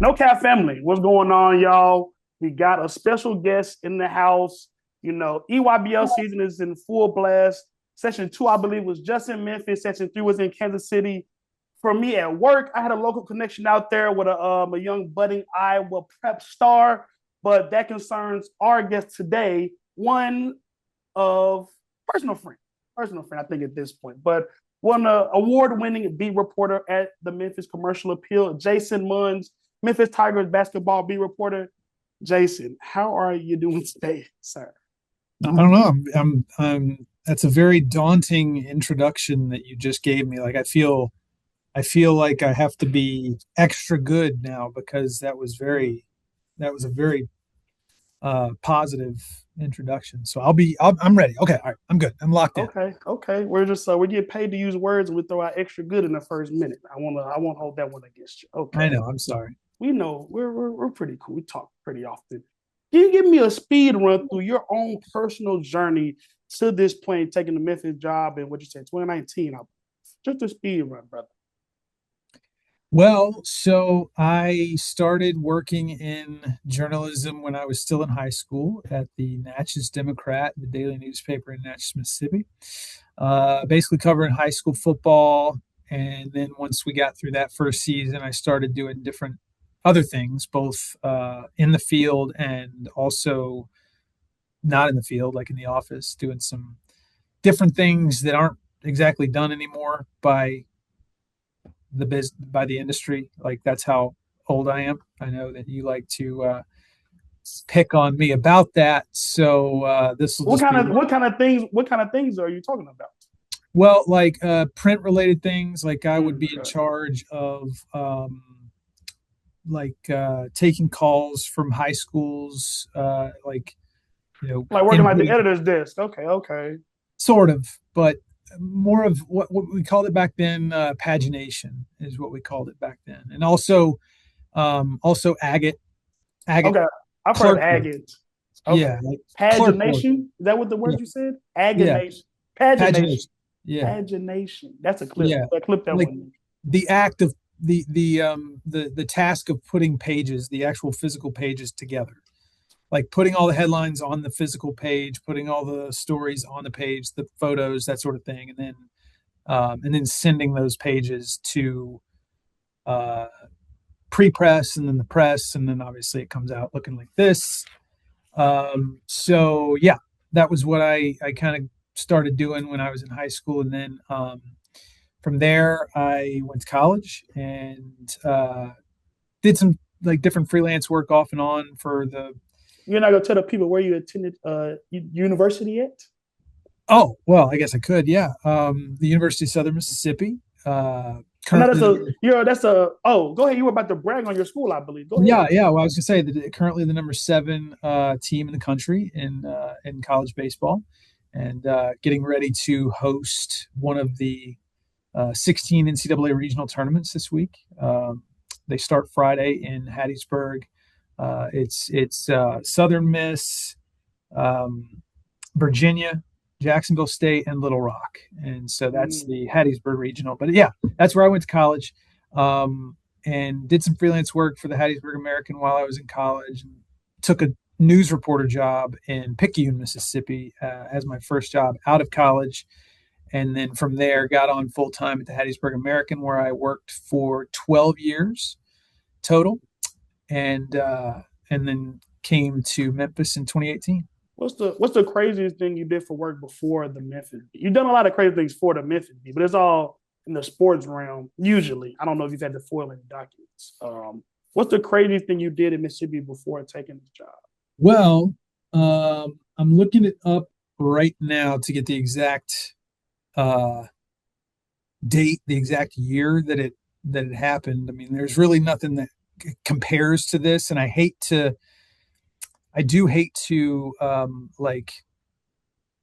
No Cap family, what's going on, y'all? We got a special guest in the house. EYBL season is in full blast. Session 2, I believe, was just in Memphis. Session 3 was in Kansas City. For me at work, I had a local connection out there with a young budding Iowa prep star, but that concerns our guest today, one of personal friend, I think at this point, but one award-winning beat reporter at the Memphis Commercial Appeal, Jason Munz, Memphis Tigers basketball beat reporter. Jason, how are you doing today, sir? I don't know. That's a very daunting introduction that you just gave me. I feel like I have to be extra good now because that was a very positive introduction. So I'm ready. Okay. All right. I'm good. I'm locked in. Okay. We're just we get paid to use words and we throw out extra good in the first minute. I won't hold that one against you. Okay. I know. I'm sorry. We know we're pretty cool. We talk pretty often. Can you give me a speed run through your own personal journey to this point, taking the Memphis job and what you said, 2019? Just a speed run, brother. Well, so I started working in journalism when I was still in high school at the Natchez Democrat, the daily newspaper in Natchez, Mississippi. Basically covering high school football. And then once we got through that first season, I started doing different other things, both in the field and also not in the field, like in the office, doing some different things that aren't exactly done anymore by the industry. Like that's how old I am. I know that you like to pick on me about that. So this will what kind of things are you talking about? Well, like print related things. Like I would be in charge of taking calls from high schools, like working like the editor's desk. Okay. Sort of, but more of what we called it back then. Pagination is what we called it back then, and also agate. Okay, I've heard agate. Okay. Yeah, like pagination. Is that what the word you said? Agonation. Yeah. Pagination. Yeah. Pagination. That's a clip. Yeah. I clip that like one. The act of the task of putting pages, the actual physical pages together, like putting all the headlines on the physical page, putting all the stories on the page, the photos, that sort of thing, and then sending those pages to pre-press and then the press, and then obviously it comes out looking like this. So yeah, that was what I kind of started doing when I was in high school, and then from there I went to college and did some like different freelance work off and on for the. You're not gonna tell the people where you attended university at? Oh well, I guess I could. Yeah, the University of Southern Mississippi. Currently, Oh, go ahead. You were about to brag on your school, I believe. Go ahead. Yeah. Well, I was gonna say that currently the number 7 team in the country in college baseball, and getting ready to host one of the 16 NCAA regional tournaments this week. They start Friday in Hattiesburg. It's Southern Miss, Virginia, Jacksonville State, and Little Rock, and so that's the Hattiesburg regional. But yeah, that's where I went to college, and did some freelance work for the Hattiesburg American while I was in college. And took a news reporter job in Picayune, Mississippi, as my first job out of college, and then from there got on full time at the Hattiesburg American, where I worked for 12 years total. And then came to Memphis in 2018. What's the craziest thing you did for work before the Memphis? You've done a lot of crazy things for the Memphis, but it's all in the sports realm. Usually, I don't know if you've had to foil any documents. What's the craziest thing you did in Mississippi before taking this job? Well, I'm looking it up right now to get the exact date, the exact year that it happened. I mean, there's really nothing that compares to this, and I do hate to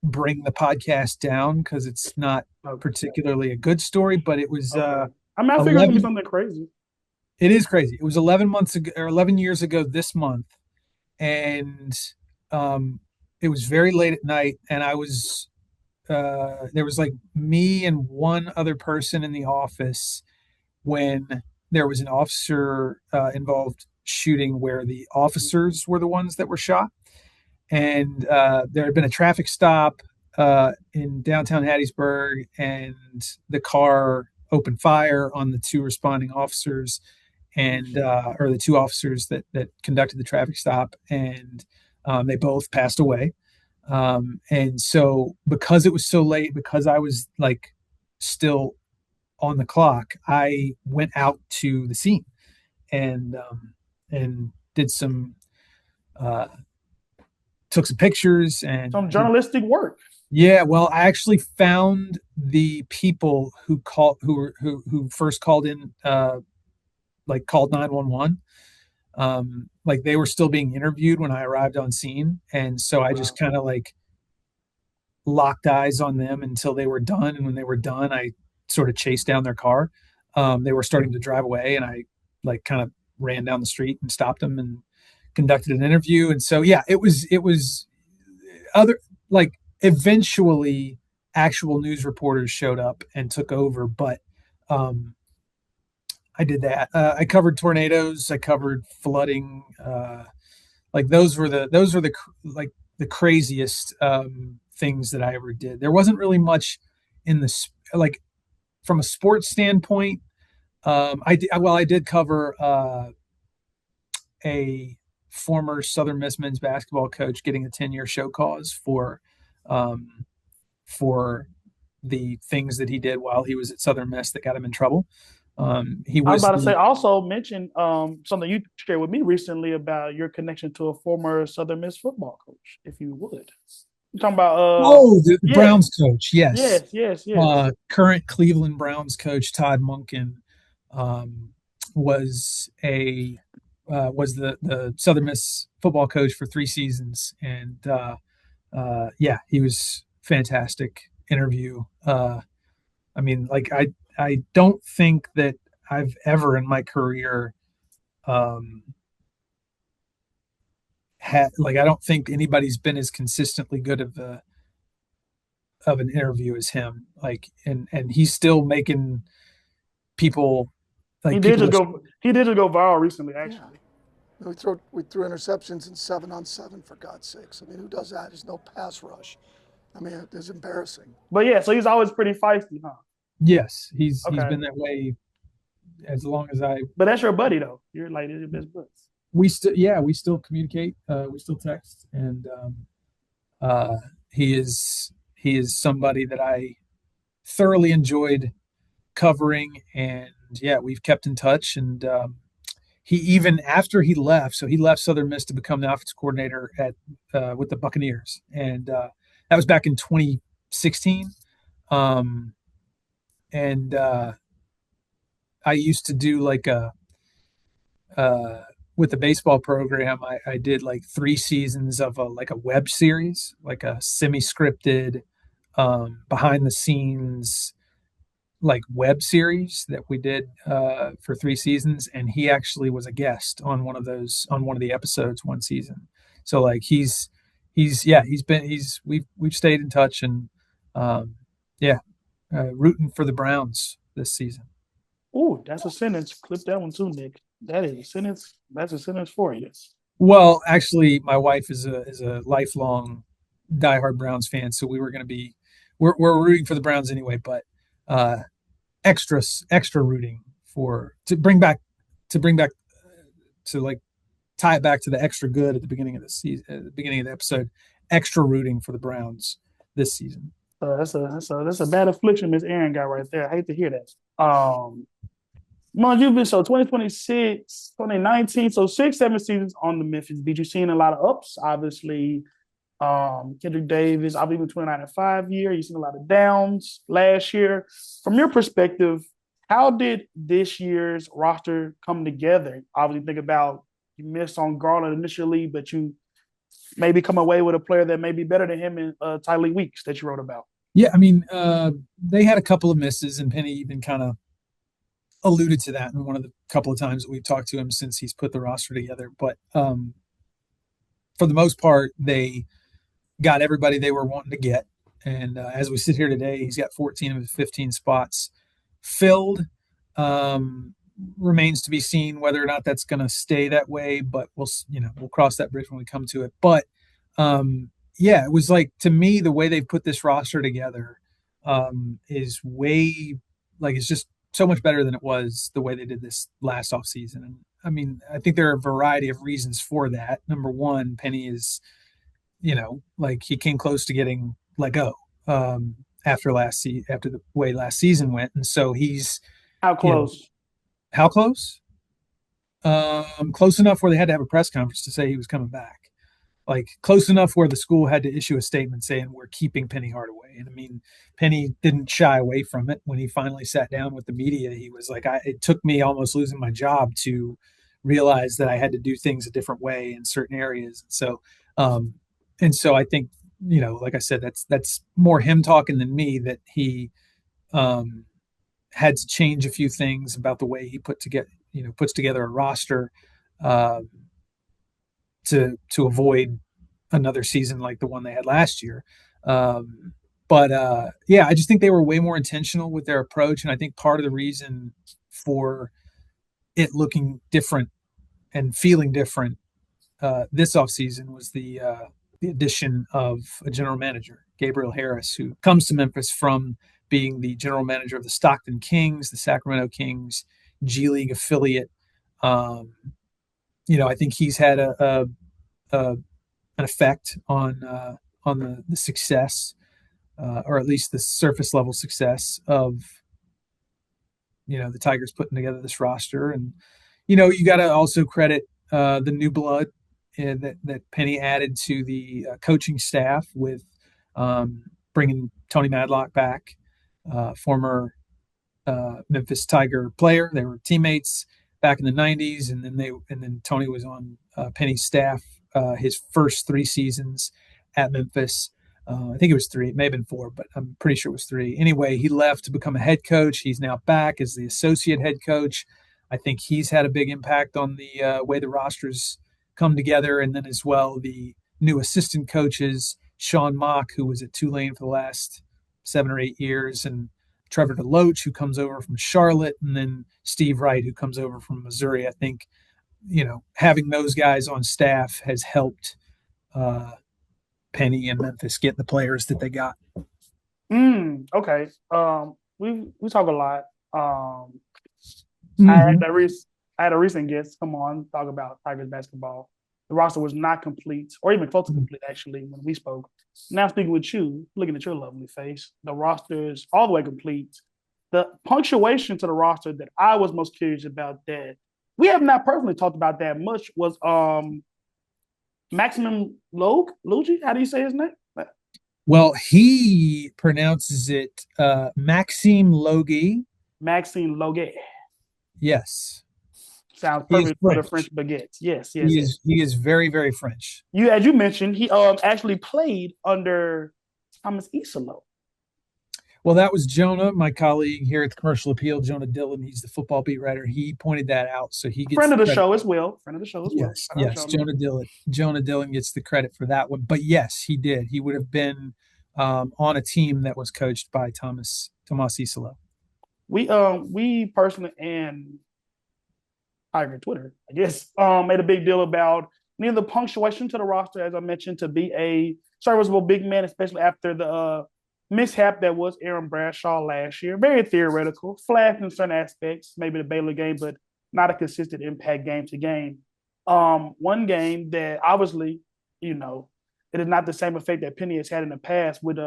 bring the podcast down because it's not particularly a good story, but it was I figured it was something crazy. It is crazy. It was 11 months ago, or 11 years ago this month, and it was very late at night, and I was there was like me and one other person in the office when there was an officer involved shooting where the officers were the ones that were shot. And there had been a traffic stop in downtown Hattiesburg, and the car opened fire on the two responding officers, and or the two officers that conducted the traffic stop, and they both passed away. And so, because it was so late, because I was like still on the clock, I went out to the scene and did some took some pictures and some journalistic work. Yeah, well, I actually found the people who first called in, like called 911. Like they were still being interviewed when I arrived on scene, and so I just kind of like locked eyes on them until they were done. And when they were done, I sort of chased down their car. They were starting to drive away, and I like kind of ran down the street and stopped them and conducted an interview. And so, yeah, it was other like eventually actual news reporters showed up and took over, but I did that. I covered tornadoes. I covered flooding. Like those were the craziest things that I ever did. There wasn't really much in the like from a sports standpoint. I did cover a former Southern Miss men's basketball coach getting a 10-year show cause for the things that he did while he was at Southern Miss that got him in trouble. He was I was about to say, also mention something you shared with me recently about your connection to a former Southern Miss football coach, if you would. You're talking about the Browns coach, yes. Yes. Current Cleveland Browns coach Todd Monken was the Southern Miss football coach for 3 seasons, and he was fantastic interview. I mean, like I don't think that I've ever in my career I don't think anybody's been as consistently good of an interview as him. Like, and he's still making people like he did just go viral recently, actually. Yeah. We threw interceptions in 7-on-7, for God's sakes. I mean, who does that? There's no pass rush. I mean, it's embarrassing. But yeah, so he's always pretty feisty, huh? Yes, he's been that way as long as I. But that's your buddy, though. You're like your best buds. We still communicate. We still text, and he is somebody that I thoroughly enjoyed covering, and yeah, we've kept in touch. And he, even after he left, so he left Southern Miss to become the offensive coordinator at with the Buccaneers, and that was back in 2016. And I used to do like with the baseball program, I did like 3 seasons of a web series, like a semi-scripted, behind the scenes, like web series that we did for 3 seasons. And he actually was a guest on one of the episodes one season. So like we've stayed in touch, and rooting for the Browns this season. Oh, that's a sentence. Clip that one too, Nick. That is a sentence. That's a sentence for you. Well, actually, my wife is a lifelong diehard Browns fan, so we're rooting for the Browns anyway. But extra rooting to like tie it back to the extra good at the beginning of the season, at the beginning of the episode. Extra rooting for the Browns this season. That's a bad affliction Miss Aaron got right there. I hate to hear that. Munz, you've been 2026, 2019, so 6-7 seasons on the Memphis Beat. You've seen a lot of ups, obviously. Kendrick Davis, I've even 29-5 year. You've seen a lot of downs last year. From your perspective, how did this year's roster come together? Obviously, think about you missed on Garland initially, but you maybe come away with a player that may be better than him in Tylik Weeks that you wrote about. Yeah, I mean, they had a couple of misses, and Penny even kind of alluded to that in one of the couple of times that we've talked to him since he's put the roster together. But for the most part, they got everybody they were wanting to get. And as we sit here today, he's got 14 of his 15 spots filled. remains to be seen whether or not that's going to stay that way, but we'll cross that bridge when we come to it. But yeah, it was like, to me, the way they put this roster together is way, like, it's just so much better than it was the way they did this last offseason. And I mean, I think there are a variety of reasons for that. Number one, Penny is, like, he came close to getting let go after the way last season went, and so he's How close? How close? Close enough where they had to have a press conference to say he was coming back. Like, close enough where the school had to issue a statement saying we're keeping Penny Hardaway. And I mean, Penny didn't shy away from it. When he finally sat down with the media, he was like, it took me almost losing my job to realize that I had to do things a different way in certain areas. And so I think, like I said, that's more him talking than me, that he had to change a few things about the way he puts together a roster to avoid another season like the one they had last year. But I just think they were way more intentional with their approach. And I think part of the reason for it looking different and feeling different this offseason was the addition of a general manager, Gabriel Harris, who comes to Memphis from being the general manager of the Stockton Kings, the Sacramento Kings, G League affiliate. I think he's had an effect on the success, or at least the surface level success of the Tigers putting together this roster. And you got to also credit the new blood that Penny added to the coaching staff with bringing Tony Madlock back, former Memphis Tiger player. They were teammates back in the 90s, and then Tony was on Penny's staff his first 3 seasons at Memphis. I think it was 3. It may have been 4, but I'm pretty sure it was 3. Anyway, he left to become a head coach. He's now back as the associate head coach. I think he's had a big impact on the way the rosters come together. And then as well, the new assistant coaches, Sean Mock, who was at Tulane for the last 7 or 8 years, and Trevor DeLoach, who comes over from Charlotte, and then Steve Wright, who comes over from Missouri. I think, having those guys on staff has helped Penny and Memphis get the players that they got. Okay. We talk a lot. Mm-hmm. I had a recent guest come on talk about Tigers basketball. The roster was not complete, or even close to complete, actually, when we spoke. Now speaking with you, looking at your lovely face, the roster is all the way complete. The punctuation to the roster that I was most curious about, that we have not personally talked about that much, was Maximum Logi. How do you say his name? Well, he pronounces it Maxime Logie. Maxime Logie. Yes. Sounds perfect for the French baguettes. Yes. He is very, very French. As you mentioned, he actually played under Thomas Isolo. Well, that was Jonah, my colleague here at the Commercial Appeal, Jonah Dillon. He's the football beat writer. He pointed that out, so he gets friend of the show as well. Yes, Jonah Dillon. Jonah Dillon gets the credit for that one. But yes, he did. He would have been on a team that was coached by Tomas Isolo. We personally, and Tiger Twitter, I guess, made a big deal about needing the punctuation to the roster, as I mentioned, to be a serviceable big man, especially after the mishap that was Aaron Bradshaw last year. Very theoretical, flashed in certain aspects, maybe the Baylor game, but not a consistent impact game to game. One game that obviously, it is not the same effect that Penny has had in the past with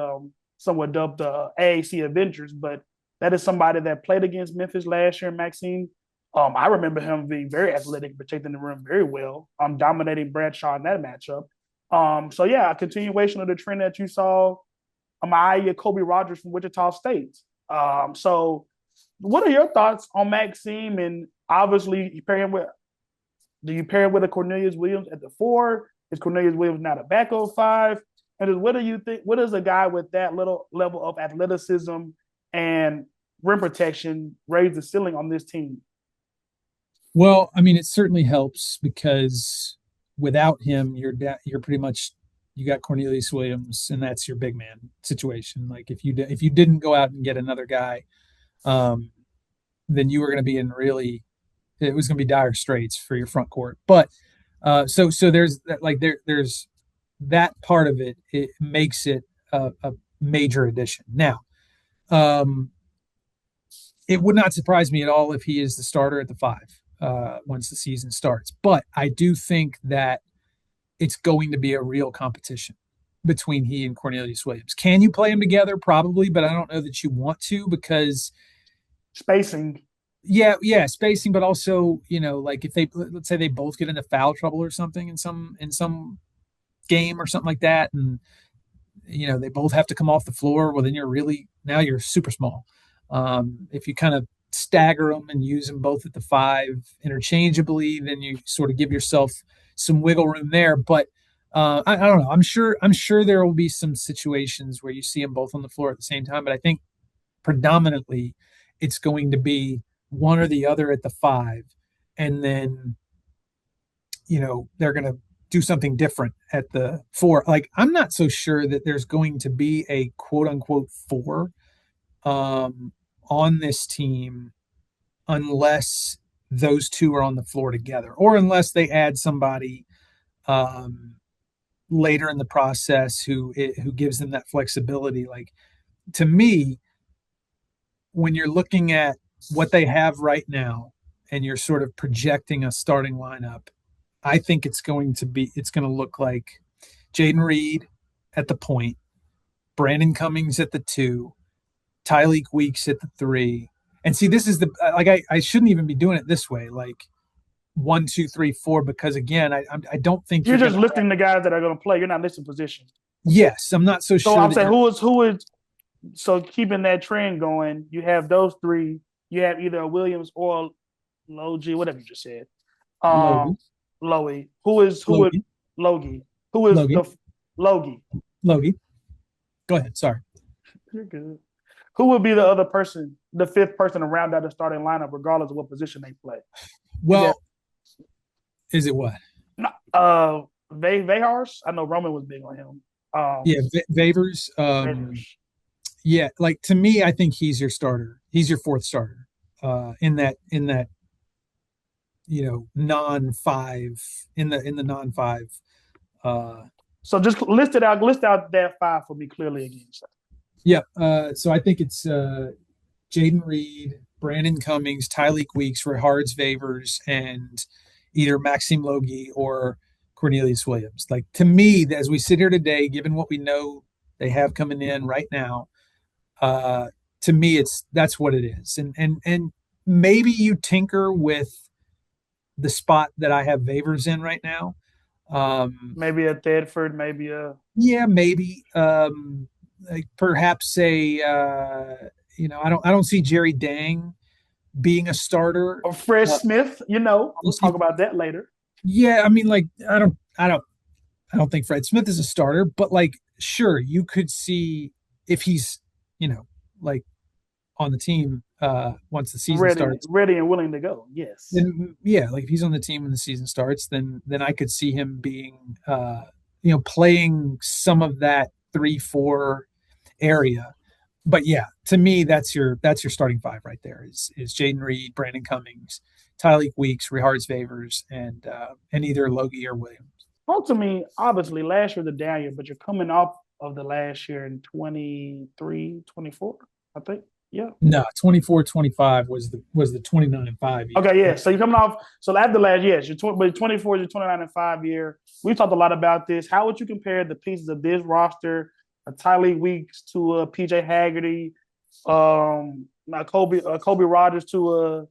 somewhat dubbed the AAC Avengers, but that is somebody that played against Memphis last year, Maxime. I remember him being very athletic, protecting the rim very well, dominating Bradshaw in that matchup. A continuation of the trend that you saw. Kobe Rogers from Wichita State. So what are your thoughts on Maxime? And obviously, do you pair him with a Cornelius Williams at the 4? Is Cornelius Williams not a backup 5? And what do you think? What does a guy with that little level of athleticism and rim protection raise the ceiling on this team? Well, I mean, it certainly helps, because without him, you're pretty much, you got Cornelius Williams, and that's your big man situation. Like, if you didn't go out and get another guy, then you were going to be in really It was going to be dire straits for your front court. But so there's that, like there's that part of it. It makes it a major addition. Now, um, it would not surprise me at all if he is the starter at the 5 once the season starts. But I do think that it's going to be a real competition between he and Cornelius Williams. Can you play them together? Probably, but I don't know that you want to because spacing. Yeah, spacing, but also, like if let's say they both get into foul trouble or something in some game or something like that, and they both have to come off the floor, well, then you're super small. If you kind of stagger them and use them both at the 5 interchangeably, then you sort of give yourself some wiggle room there. But I don't know. I'm sure there will be some situations where you see them both on the floor at the same time. But I think predominantly it's going to be one or the other at the 5, and then they're going to do something different at the 4. Like, I'm not so sure that there's going to be a quote unquote 4 on this team unless those two are on the floor together, or unless they add somebody later in the process who gives them that flexibility. Like, to me, when you're looking at what they have right now and you're sort of projecting a starting lineup, I think it's going to look like Jayden Reid at the point, Brandon Cummings at the 2, Tylik Weeks at the 3. And see, this is I shouldn't even be doing it this way, like 1, 2, 3, 4, because again, I don't think you're just listing the guys that are going to play. You're not listing positions. Yes, I'm not so sure. So I'm saying who is. So keeping that trend going, you have those 3. You have either Williams or Logie, whatever you just said. Logie. Who is Logie? Who is Logie. Logie? Logie. Go ahead. Sorry. You're good. Who would be the other person, the 5th person to round out the starting lineup, regardless of what position they play? Well, is it what? Vehars? I know Roman was big on him. Vavers. Yeah, like, to me, I think he's your starter. He's your 4th starter in that non-5 in the non-5. So just list out that 5 for me clearly again. Yeah. So I think it's Jayden Reid, Brandon Cummings, Tylik Weeks, Rehards Vavers, and either Maxime Logie or Cornelius Williams. Like, to me, as we sit here today, given what we know they have coming in right now, to me, that's what it is. And maybe you tinker with the spot that I have Vavers in right now. Maybe a Thedford, maybe like perhaps I don't see Jerry Dang being a starter, or Fred Smith. We'll talk about that later. Yeah, I mean, like, I don't think Fred Smith is a starter, but, like, sure, you could see if he's like on the team once the season starts, ready and willing to go. Yes. Then, yeah, like if he's on the team when the season starts, then I could see him being playing some of that 3-4 area. But yeah, to me, that's your starting 5 right there. Is Jayden Reid, Brandon Cummings, Tylik Weeks, Rehards Vavers, and either Logie or Williams. Well, to me, obviously, last year the down year, but you're coming off of the last year in 23, 24, I think. Yeah. No, 24-25 was the 29-5 year. Okay, yeah. So you're coming off. So after last, yes, but 24 is your 29-5 year. We talked a lot about this. How would you compare the pieces of this roster, a Tylik Weeks to a PJ Haggerty, Kobe Rogers to a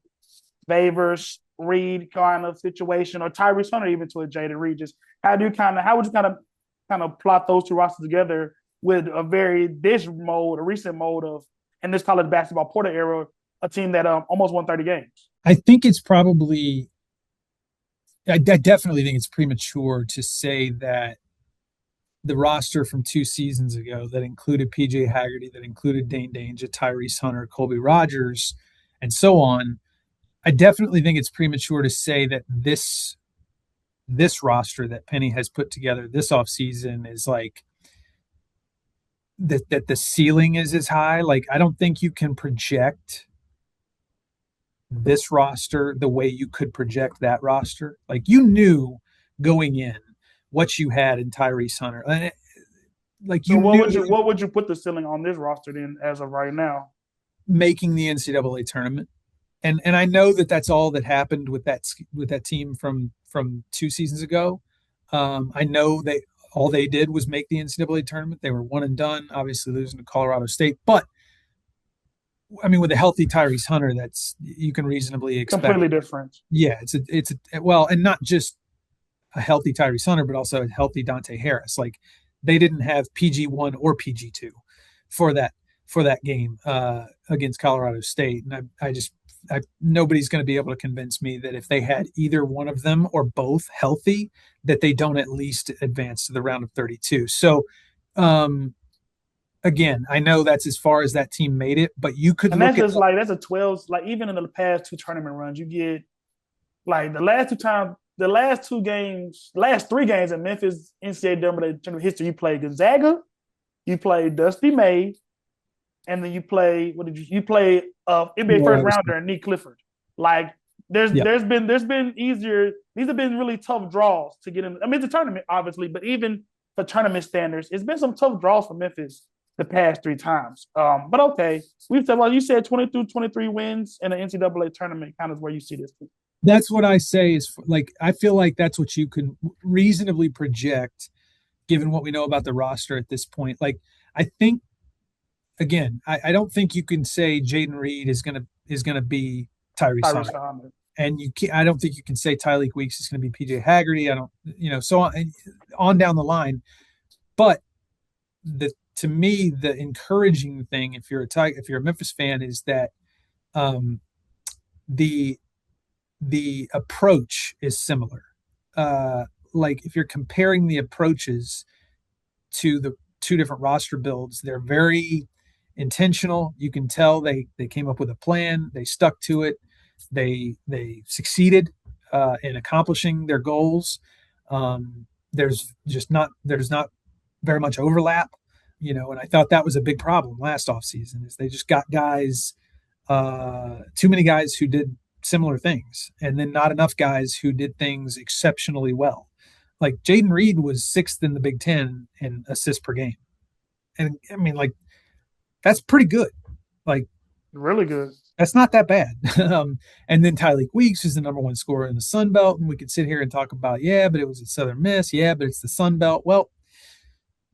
Vavers, Reid kind of situation, or Tyrese Hunter even to a Jayden Reid? Just how would you kind of plot those 2 rosters together with a recent mode of, in this college basketball Porter era, a team that almost won 30 games? I think it's probably – I definitely think it's premature to say that the roster from 2 seasons ago that included PJ Haggerty, that included Dane Danger, Tyrese Hunter, Colby Rogers, and so on, I definitely think it's premature to say that this roster that Penny has put together this offseason is like that the ceiling is as high. Like, I don't think you can project this roster the way you could project that roster. Like, you knew going in what you had in Tyrese Hunter. Like, So you knew what would you put the ceiling on this roster then as of right now? making the NCAA tournament. And I know that that's all that happened with that team from 2 seasons ago. I know all they did was make the NCAA tournament. They were one and done, obviously losing to Colorado State. But I mean, with a healthy Tyrese Hunter, that's you can reasonably expect. Completely different. Yeah, it's well, and not just a healthy Tyrese Hunter, but also a healthy Dante Harris. Like, they didn't have PG1 or PG2 for that game against Colorado State, and nobody's going to be able to convince me that if they had either one of them or both healthy, that they don't at least advance to the round of 32. So, again, I know that's as far as that team made it, but you could look at that's a 12. Like, even in the past 2 tournament runs, you get like the last 3 games in Memphis NCAA tournament history. You played Gonzaga, you played Dusty May, and then you play NBA first rounder Nick Clifford. Like, there's been easier. These have been really tough draws to get in. I mean, it's a tournament, obviously, but even for tournament standards, it's been some tough draws for Memphis the past 3 times. But okay, we've said, well, you said 23 wins in the NCAA tournament, kind of where you see this team. That's what I say is, like, I feel like that's what you can reasonably project, given what we know about the roster at this point. Like, I think, again, I don't think you can say Jayden Reid is gonna be Tyrese Hunter. And I don't think you can say Tylik Weeks is going to be PJ Haggerty. I don't, so on down the line. But to me, the encouraging thing, if you're a Memphis fan, is that the approach is similar. Like, if you're comparing the approaches to the 2 different roster builds, they're very intentional. You can tell they came up with a plan. They stuck to it. They succeeded in accomplishing their goals. There's not very much overlap, and I thought that was a big problem last offseason, is they just got too many guys who did similar things, and then not enough guys who did things exceptionally well. Like, Jayden Reid was 6th in the Big Ten in assists per game. And I mean, like, that's pretty good. Like, really good. That's not that bad. And then Tylik Weeks is the #1 scorer in the Sun Belt. And we could sit here and talk about, but it was a Southern Miss. Yeah, but it's the Sun Belt. Well,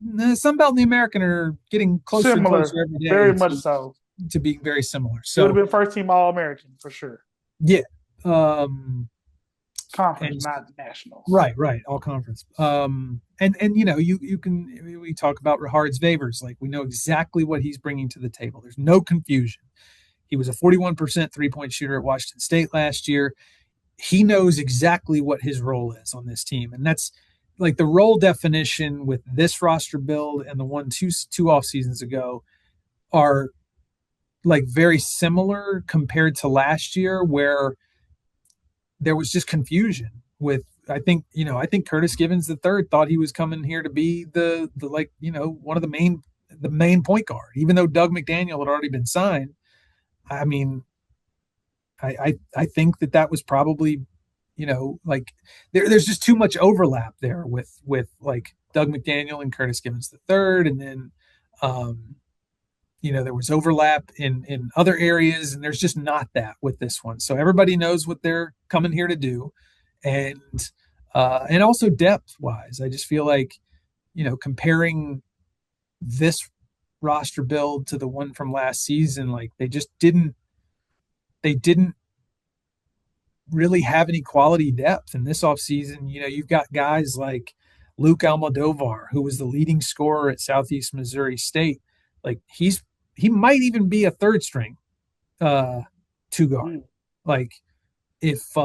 the Sun Belt and the American are getting closer and closer every day. Very much so. To being very similar. So it would have been first-team All-American for sure. Yeah. Conference, not national. Right. All conference. And you can, we talk about Rahard's Favors. Like, we know exactly what he's bringing to the table. There's no confusion. He was a 41% 3-point shooter at Washington State last year. He knows exactly what his role is on this team. And that's, like, the role definition with this roster build and the one two off seasons ago are, like, very similar compared to last year, where there was just confusion with, I think Curtis Givens III thought he was coming here to be the one of the main point guard, even though Doug McDaniel had already been signed. I mean, I think that was probably, like, there's just too much overlap there with like Doug McDaniel and Curtis Givens III. And then, there was overlap in other areas, and there's just not that with this one. So everybody knows what they're coming here to do. And also depth wise, I just feel like, comparing this roster build to the one from last season, like, they didn't really have any quality depth in this offseason. You've got guys like Luke Almodovar, who was the leading scorer at Southeast Missouri State. Like, he might even be a third string 2 guard. Like, if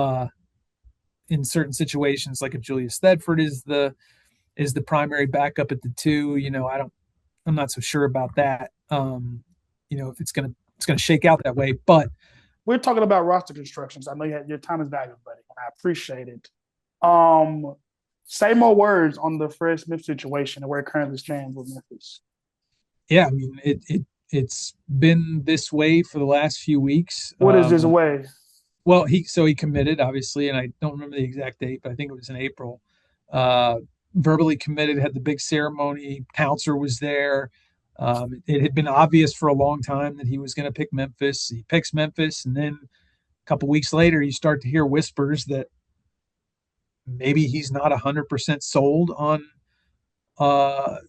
in certain situations, like if Julius Thedford is the primary backup at the 2, I'm not so sure about that. If it's gonna shake out that way. But we're talking about roster constructions. I know your time is valuable, buddy, and I appreciate it. Say more words on the Fred Smith situation and where it currently stands with Memphis. Yeah, I mean, it's been this way for the last few weeks. What is this way? Well, he committed, obviously, and I don't remember the exact date, but I think it was in April. Uh, Verbally committed, had the big ceremony. Counselor was there. It had been obvious for a long time that he was going to pick Memphis. He picks Memphis, and then a couple weeks later, you start to hear whispers that maybe he's not 100% sold on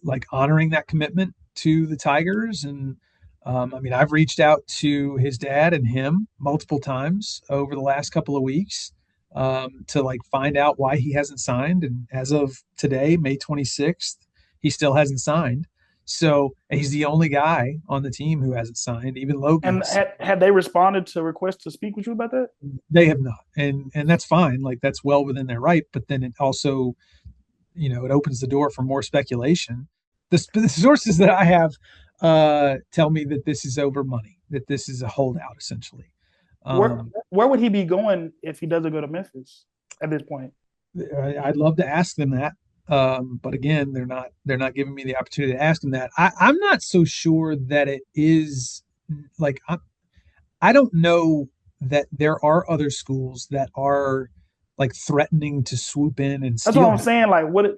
like honoring that commitment to the Tigers. And I mean, I've reached out to his dad and him multiple times over the last couple of weeks to like find out why he hasn't signed. And as of today, May 26th, he still hasn't signed. So he's the only guy on the team who hasn't signed. Even Logan. And had they responded to requests to speak with you about that? They have not, and that's fine. Like that's well within their right. But then it also, it opens the door for more speculation. The sources that I have tell me that this is over money, that this is a holdout essentially. Where would he be going if he doesn't go to Memphis at this point? I'd love to ask them that, but again, they're not giving me the opportunity to ask them that. I'm not so sure that it is like I don't know that there are other schools that are like threatening to swoop in and steal. That's what I'm saying. Like what?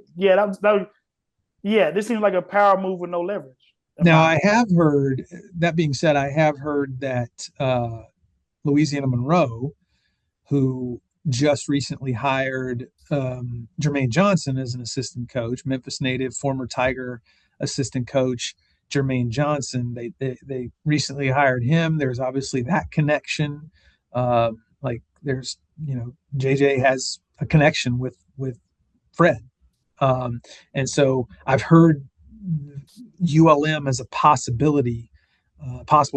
This seems like a power move with no leverage. Now I have heard that being said, I have heard that Louisiana Monroe, who just recently hired Jermaine Johnson as an assistant coach, Memphis native, former Tiger assistant coach Jermaine Johnson. They recently hired him. There's obviously that connection. Like there's, JJ has a connection with Fred. And so I've heard ULM as a possible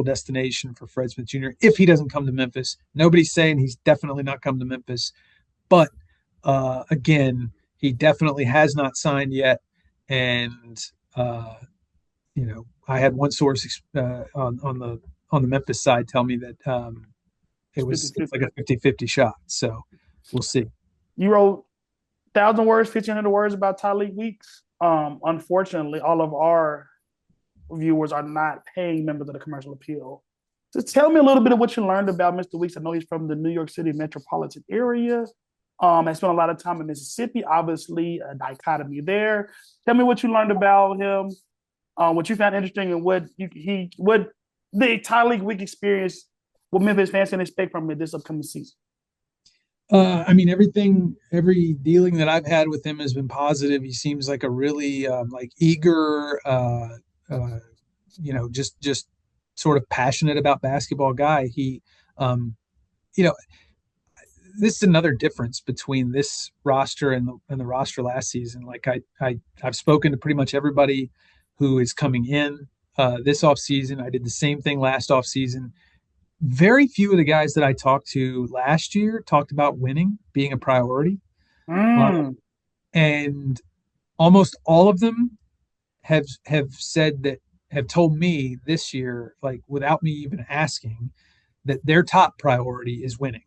destination for Fred Smith Jr. if he doesn't come to Memphis. Nobody's saying he's definitely not come to Memphis, but again, he definitely has not signed yet. And I had one source on the Memphis side tell me that it's like a 50-50 shot. So we'll see. You wrote 1,000 words, 1,500 words about Tylik Weeks. Unfortunately, all of our viewers are not paying members of the Commercial Appeal. So tell me a little bit of what you learned about Mr. Weeks. I know he's from the New York City metropolitan area. I spent a lot of time in Mississippi, obviously a dichotomy there. Tell me what you learned about him, what you found interesting, and what the Tylik Week experience, what Memphis fans can expect from him this upcoming season. I mean, every dealing that I've had with him has been positive. He seems like a really eager, just sort of passionate about basketball guy. He, this is another difference between this roster and the roster last season. Like I've spoken to pretty much everybody who is coming in this offseason. I did the same thing last offseason. Very few of the guys that I talked to last year talked about winning being a priority. And almost all of them have said that, have told me this year, like without me even asking, that their top priority is winning.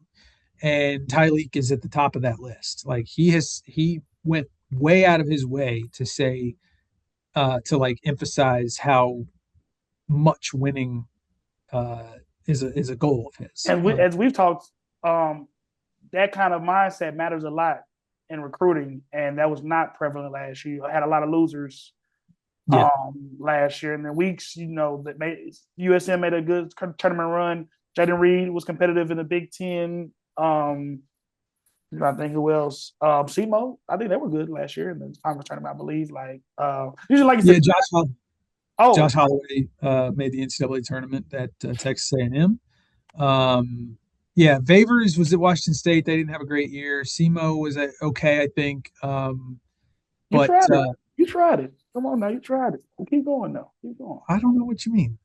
And Tylik is at the top of that list. Like he went way out of his way to say, to like emphasize how much winning is a goal of his. And as we've talked, that kind of mindset matters a lot in recruiting, and that was not prevalent last year. I had a lot of losers last year, and the Weeks, that USM made a good tournament run. Jayden Reid was competitive in the Big Ten. I think who else? SEMO. I think they were good last year in the conference tournament, I believe. Usually, like you said, Josh Holloway made the NCAA tournament at Texas A&M. Favors was at Washington State. They didn't have a great year. SEMO was okay, I think. You tried it. Come on now, you tried it. Well, keep going now. Keep going. I don't know what you mean.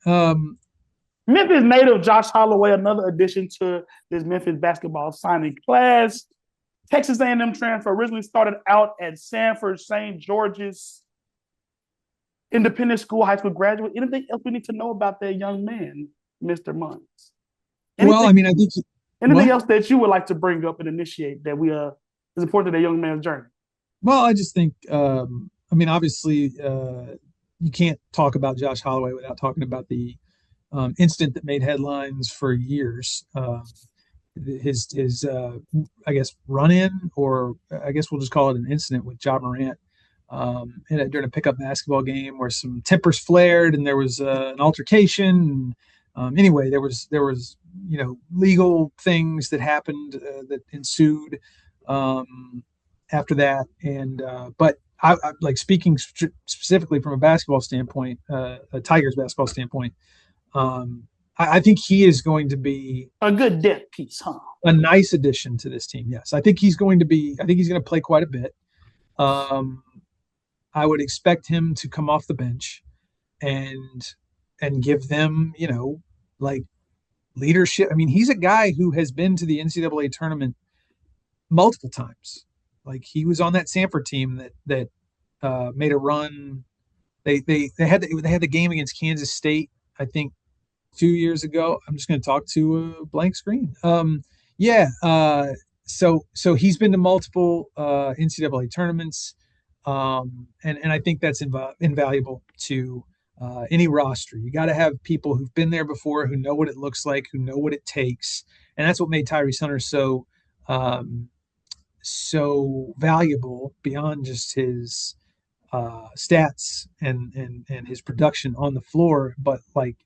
Memphis native Josh Holloway, another addition to this Memphis basketball signing class. Texas A&M transfer, originally started out at Sanford St. George's Independent School, high school graduate. Anything else we need to know about that young man, Mr. Munz? Anything else that you would like to bring up and initiate that is important to that young man's journey? Well, I just think, obviously, you can't talk about Josh Holloway without talking about the incident that made headlines for years his I guess run in, or I guess we'll just call it an incident with Ja Morant during a pickup basketball game where some tempers flared and there was an altercation. Anyway, there was legal things that happened that ensued after that, and but I like speaking specifically from a basketball standpoint, a Tigers basketball standpoint. I think he is going to be a good depth piece, huh? A nice addition to this team. Yes, I think he's going to be. I think he's going to play quite a bit. I would expect him to come off the bench and give them, like leadership. I mean, he's a guy who has been to the NCAA tournament multiple times. Like he was on that Sanford team that made a run. They had the game against Kansas State, I think, 2 years ago. I'm just going to talk to a blank screen. Yeah. So he's been to multiple NCAA tournaments, and I think that's invaluable to any roster. You got to have people who've been there before, who know what it looks like, who know what it takes, and that's what made Tyrese Hunter so valuable beyond just his stats and his production on the floor, but like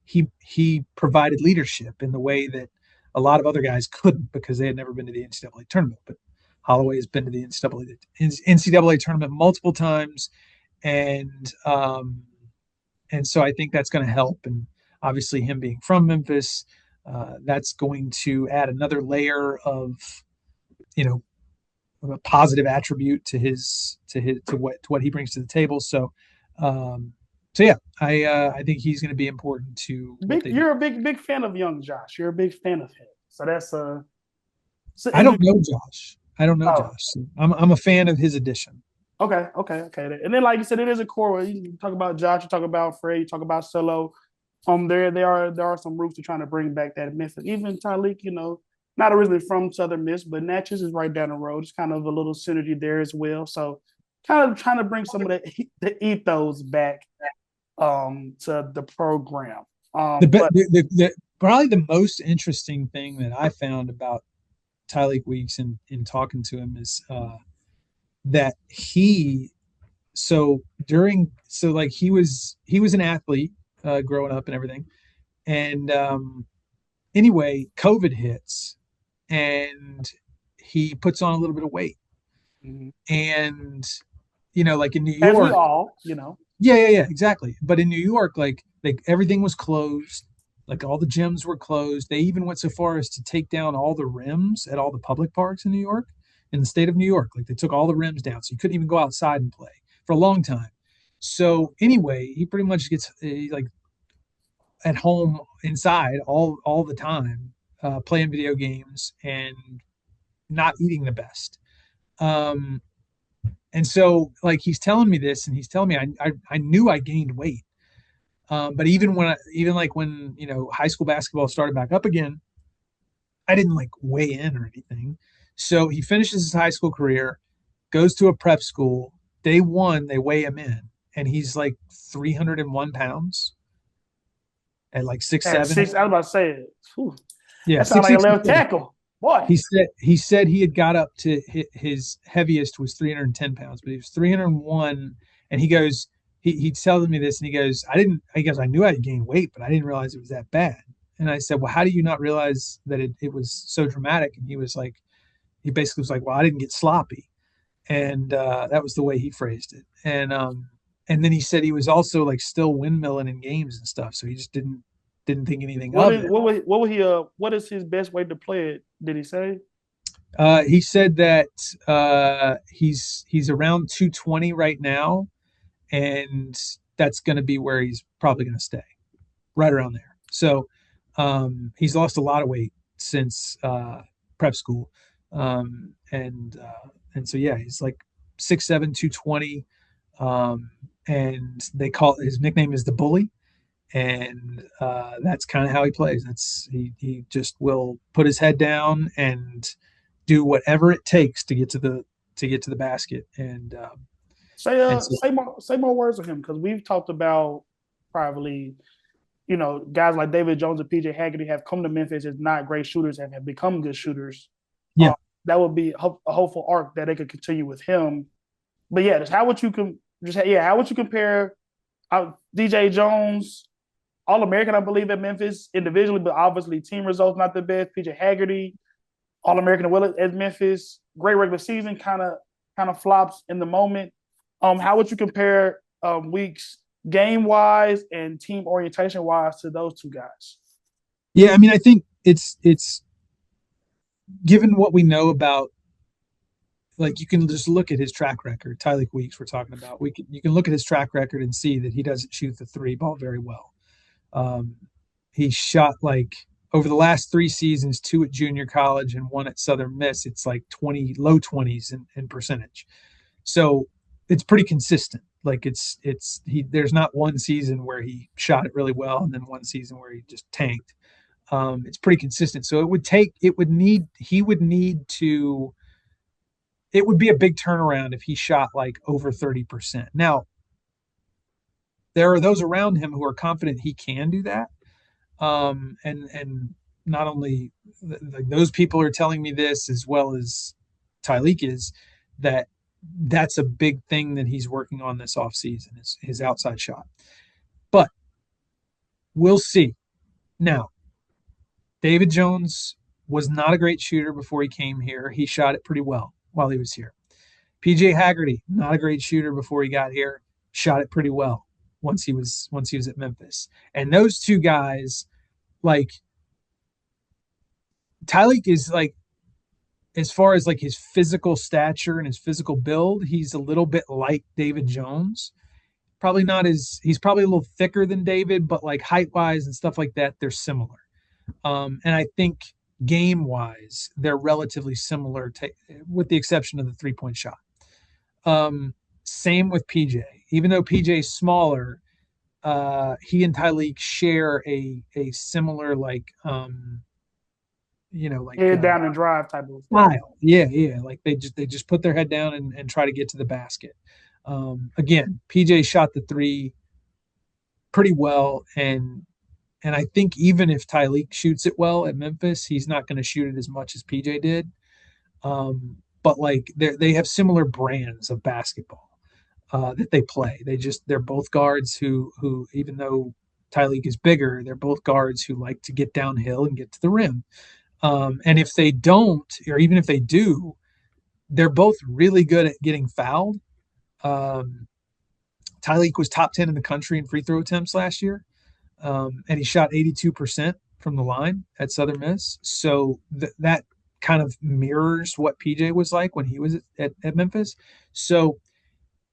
he provided leadership in the way that a lot of other guys couldn't because they had never been to the NCAA tournament. But Holloway has been to the NCAA tournament multiple times, and so I think that's going to help. And obviously, him being from Memphis, that's going to add another layer of a positive attribute to what he brings to the table. So yeah, I think he's going to be important to. You're a big fan of young Josh. You're a big fan of him. So that's I don't know Josh. Josh. I'm a fan of his addition. Okay. And then, like you said, it is a core. You talk about Josh, you talk about Fred, you talk about Solo. There are some roots to trying to bring back that Memphis. Even Tylik, not originally from Southern Miss, but Natchez is right down the road. It's kind of a little synergy there as well. So kind of trying to bring some of the ethos back to the program. Probably the most interesting thing that I found about Tylik Weeks in talking to him is that he was an athlete growing up and everything, and anyway, COVID hits and he puts on a little bit of weight. Mm-hmm. And like in New York, as we all, yeah, exactly. But in New York, like everything was closed, like all the gyms were closed. They even went so far as to take down all the rims at all the public parks in New York, in the state of New York. Like they took all the rims down, so you couldn't even go outside and play for a long time. So anyway, he pretty much gets like at home inside all the time, playing video games and not eating the best. And so like he's telling me this, and he's telling me I knew I gained weight. But even when high school basketball started back up again, I didn't like weigh in or anything. So he finishes his high school career, goes to a prep school. Day one, they weigh him in, and he's like 301 pounds at like 6'7". I was about to say it. Whew. Yeah, that sounds like a left tackle. Boy. He said he had got up to his heaviest was 310 pounds, but he was 301, and he goes, he's telling me this, and he goes, I knew I had gained weight, but I didn't realize it was that bad. And I said, well, how do you not realize that it was so dramatic? And he basically was like, well, I didn't get sloppy. And that was the way he phrased it. And then he said he was also like still windmilling in games and stuff. So he just didn't think anything of it. What is his best way to play it? Did he say? He said that he's around 220 right now, and that's going to be where he's probably going to stay, right around there. So he's lost a lot of weight since prep school, and so yeah, he's like 6'7", 220, and his nickname is the Bully. And that's kind of how he plays. He just will put his head down and do whatever it takes to get to the basket. And say more words of him, because we've talked about privately, guys like David Jones and PJ Haggerty have come to Memphis as not great shooters and have become good shooters. Yeah. That would be a hopeful arc that they could continue with him. But yeah, how would you compare DJ Jones, All-American, I believe, at Memphis individually, but obviously team results not the best. PJ Haggerty, All-American at Memphis, great regular season, kind of flops in the moment. How would you compare Weeks game wise and team orientation wise to those two guys? Yeah, I mean, I think it's given what we know about, like, you can just look at his track record. Tylik Weeks we're talking about. You can look at his track record and see that he doesn't shoot the three ball very well. He shot, like, over the last 3 seasons, 2 at junior college and 1 at Southern Miss. It's like low 20s in percentage. So it's pretty consistent. Like, there's not one season where he shot it really well and then one season where he just tanked. It's pretty consistent. So it would be a big turnaround if he shot like over 30%. Now, there are those around him who are confident he can do that. And not only those people are telling me this, as well as Tylik is, that's a big thing that he's working on this offseason, is his outside shot. But we'll see. Now, David Jones was not a great shooter before he came here. He shot it pretty well while he was here. PJ Haggerty, not a great shooter before he got here, shot it pretty well once he was at Memphis. And those two guys, like, Tylik is, like, as far as like his physical stature and his physical build, he's a little bit like David Jones. He's probably a little thicker than David, but like height wise and stuff like that, they're similar. And I think game wise, they're relatively similar, with the exception of the 3-point shot. Same with PJ. Even though PJ is smaller, he and Tylik share a similar, like, head down and drive type of style. Yeah. Like, they just put their head down and try to get to the basket. Again, PJ shot the 3 pretty well, and I think even if Tylik shoots it well at Memphis, he's not going to shoot it as much as PJ did. But like, they have similar brands of basketball that they play. They're both guards who even though Tylik is bigger, they're both guards who like to get downhill and get to the rim. And if they don't, or even if they do, they're both really good at getting fouled. Tylik was top 10 in the country in free throw attempts last year. And he shot 82% from the line at Southern Miss. So that kind of mirrors what PJ was like when he was at Memphis. So,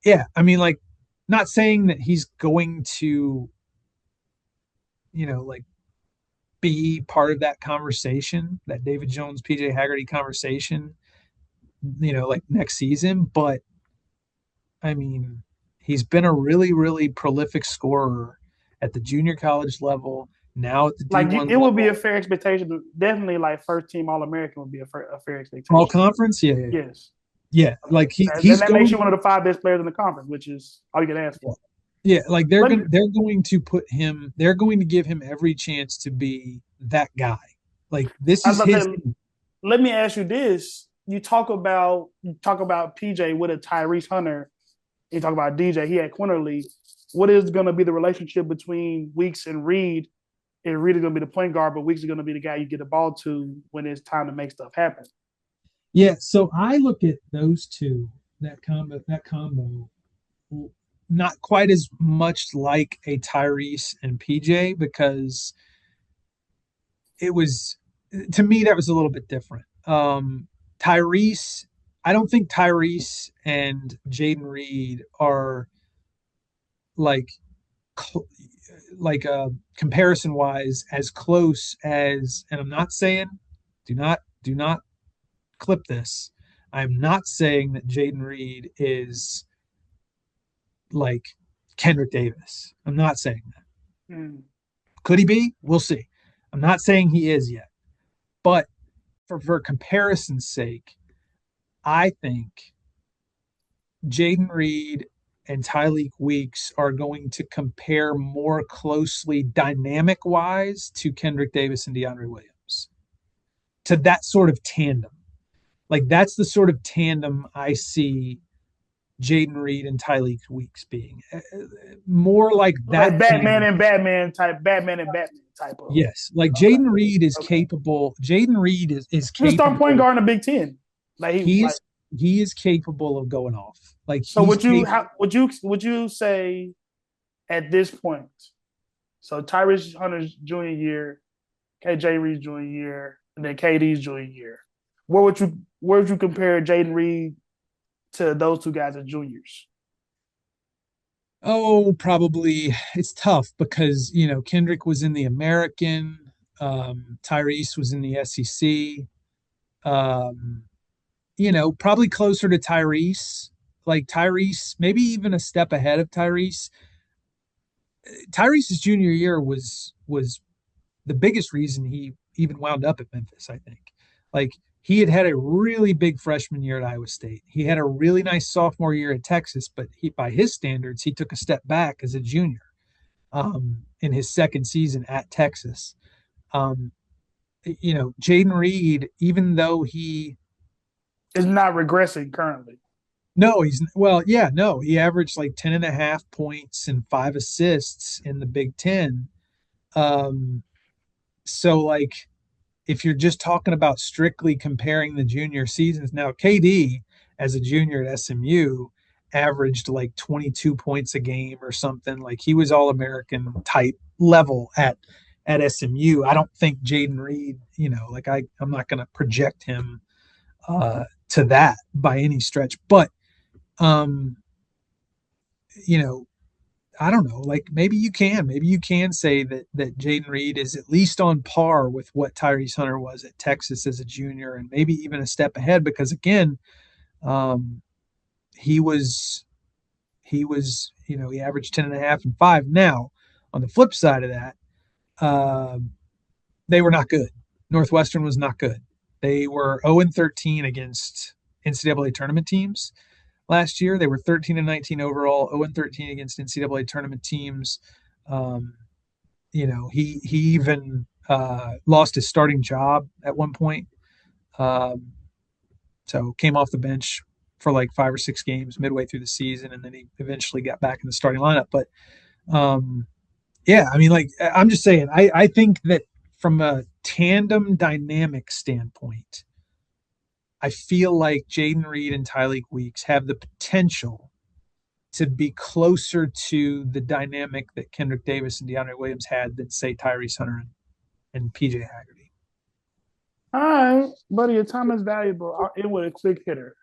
yeah, I mean, like, not saying that he's going to, like, be part of that conversation, that David Jones, PJ Haggerty conversation, like next season. But, I mean, he's been a really, really prolific scorer at the junior college level. Now at the D1 level, it would be a fair expectation. Definitely, like, first team All-American would be a fair expectation. All conference, yeah. Yes. Yeah, like that makes you one of the 5 best players in the conference, which is all you can ask for. Yeah, like, they're going to give him every chance to be that guy. Like, this is his. Let me ask you this: you talk about PJ with a Tyrese Hunter. You talk about DJ. He had Quinterly. What is going to be the relationship between Weeks and Reid? And Reid is going to be the point guard, but Weeks is going to be the guy you get the ball to when it's time to make stuff happen. Yeah, so I look at those two, that combo, not quite as much like a Tyrese and PJ, because it was, to me, that was a little bit different. Tyrese, I don't think Tyrese and Jayden Reid are like comparison wise as close as, and I'm not saying, do not clip this. I'm not saying that Jayden Reid is like Kendrick Davis. I'm not saying that. Could he be? We'll see. I'm not saying he is yet. But for comparison's sake, I think Jayden Reid and Tylik Weeks are going to compare more closely dynamic wise to Kendrick Davis and DeAndre Williams, to that sort of tandem. Like that's the sort of tandem I see Jayden Reid and Tylik Weeks being. More like that. Like Batman and Batman type of. Yes. Like Jayden Reid is capable. Jayden Reid is He's a capable. starting point guard in the Big Ten. Like he is capable of going off. Like so would you say at this point? So Tyrese Hunter's junior year, KJ Reed's junior year, and then KD's junior year. Where would you compare Jayden Reid to those two guys as juniors? Oh, probably it's tough because Kendrick was in the American, Tyrese was in the SEC. Probably closer to Tyrese. Like Tyrese, maybe even a step ahead of Tyrese. Tyrese's junior year was the biggest reason he even wound up at Memphis, I think. Like he had a really big freshman year at Iowa State. He had a really nice sophomore year at Texas, but by his standards, he took a step back as a junior in his second season at Texas. Jayden Reid, even though he is not regressing currently. No, he averaged like 10.5 points and 5 assists in the Big Ten. So like if you're just talking about strictly comparing the junior seasons, now KD as a junior at SMU averaged like 22 points a game or something. Like he was All-American type level at SMU. I don't think Jayden Reid, I'm not going to project him to that by any stretch, but I don't know, like maybe you can say that Jayden Reid is at least on par with what Tyrese Hunter was at Texas as a junior, and maybe even a step ahead, because again, he averaged 10.5 and 5. Now on the flip side of that, they were not good. Northwestern was not good. They were 0-13 against NCAA tournament teams last year. They were 13-19 overall, 0-13 against NCAA tournament teams. He even lost his starting job at one point. So came off the bench for like 5 or 6 games midway through the season, and then he eventually got back in the starting lineup. But I'm just saying, I think that from a tandem dynamic standpoint, I feel like Jayden Reid and Tylik Weeks have the potential to be closer to the dynamic that Kendrick Davis and DeAndre Williams had than, say, Tyrese Hunter and PJ Haggerty. All right, buddy, your time is valuable. I'll end with a quick hitter.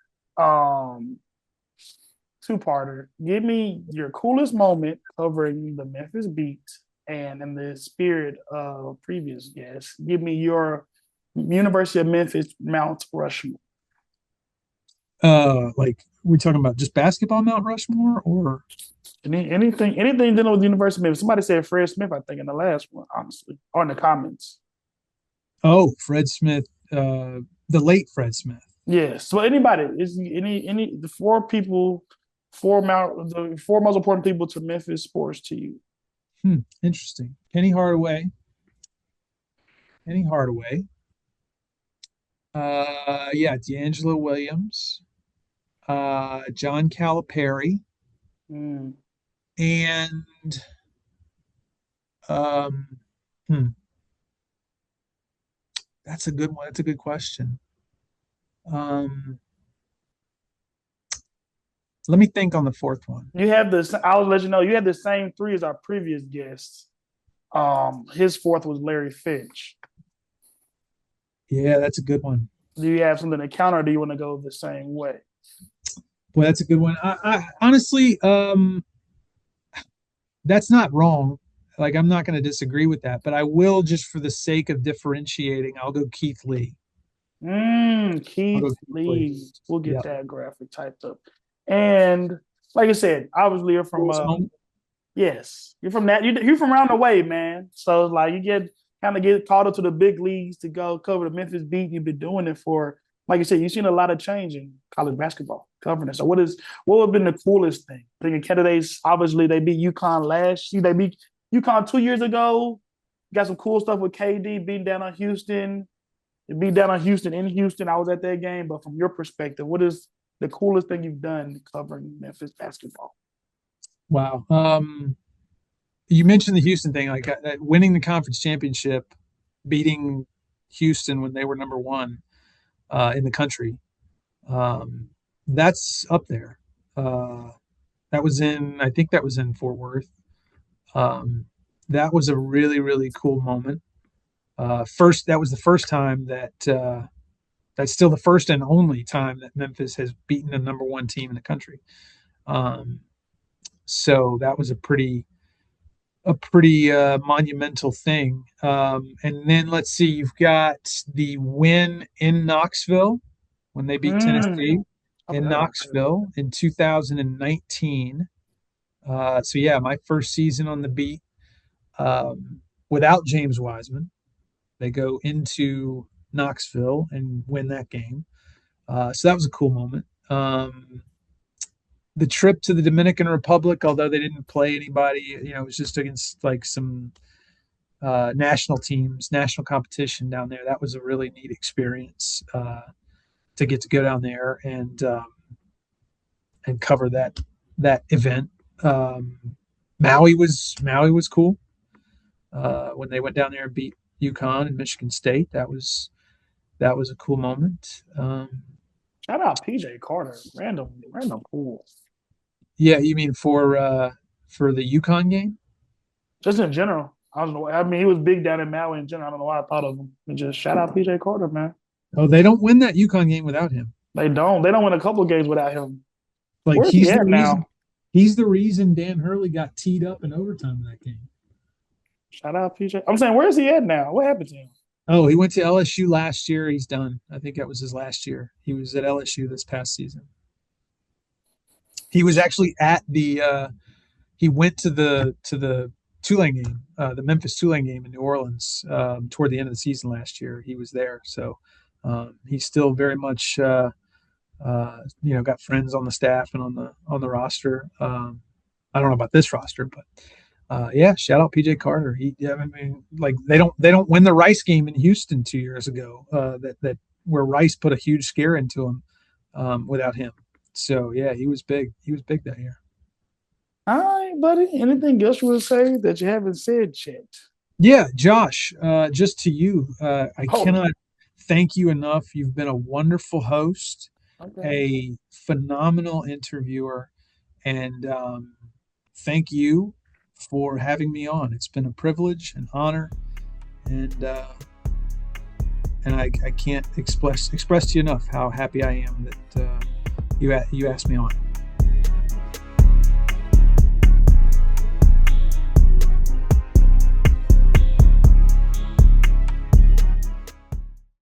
Two-parter. Give me your coolest moment covering the Memphis Beat, and in the spirit of previous guests, give me your University of Memphis Mount Rushmore. Like we're talking about just basketball Mount Rushmore, or anything dealing with the University of Memphis. Somebody said Fred Smith, I think, in the last one, honestly, or in the comments. Oh, Fred Smith, the late Fred Smith. Yes. So anybody, is the four most important people to Memphis sports to you? Interesting. Penny Hardaway. D'Angelo Williams, John Calipari, and that's a good one. That's a good question. Let me think on the fourth one. I'll let you know, you had the same 3 as our previous guests. His fourth was Larry Finch. Yeah, that's a good one. Do you have something to counter, or do you want to go the same way? Well, that's a good one. I honestly, that's not wrong. Like, I'm not going to disagree with that, but I will, just for the sake of differentiating, I'll go Keith Lee. Keith Lee. We'll get that graphic typed up. And like I said, obviously you're from yes, you're from you're from around the way, man. So like you get called up to the big leagues to go cover the Memphis Beat. You've been doing it for like you said, you've seen a lot of change in college basketball covering it. So what would have been the coolest thing? Thinking candidates, obviously they beat UConn last year. They beat UConn 2 years ago. Got some cool stuff with KD beating down on Houston. They beat down on Houston in Houston. I was at that game. But from your perspective, what is the coolest thing you've done covering Memphis basketball? Wow. You mentioned the Houston thing, like winning the conference championship, beating Houston when they were number one in the country. That's up there. I think that was in Fort Worth. That was a really, really cool moment. That was the first time that's still the first and only time that Memphis has beaten a number one team in the country. So that was a pretty monumental thing. And then let's see, you've got the win in Knoxville when they beat Tennessee in Knoxville in 2019. So yeah, my first season on the beat without James Wiseman. They go into Knoxville and win that game. So that was a cool moment. The trip to the Dominican Republic, although they didn't play anybody, it was just against like some national teams, national competition down there. That was a really neat experience to get to go down there and cover that event. Maui was cool when they went down there and beat UConn and Michigan State. That was a cool moment. Shout out PJ Carter, random pool. Yeah, you mean for the UConn game? Just in general. I don't know. I mean, he was big down in Maui in general. I don't know why I thought of him. And just shout out PJ Carter, man. Oh, they don't win that UConn game without him. They don't. They don't win a couple of games without him. Like Where's he's the reason. Now? He's the reason Dan Hurley got teed up in overtime in that game. Shout out PJ. I'm saying, where's he at now? What happened to him? Oh, he went to LSU last year. He's done. I think that was his last year. He was at LSU this past season. He was actually at the he went to the Tulane game, the Memphis Tulane game in New Orleans toward the end of the season last year. He was there. So he's still very much got friends on the staff and on the roster. I don't know about this roster, but yeah, shout out PJ Carter. They don't win the Rice game in Houston 2 years ago. That where Rice put a huge scare into him without him. So yeah, he was big. He was big that year. All right, buddy. Anything else you want to say that you haven't said yet? Yeah, Josh. Just to you, I cannot thank you enough. You've been a wonderful host, a phenomenal interviewer, and thank you for having me on. It's been a privilege, an honor, and I can't express to you enough how happy I am that you asked me on.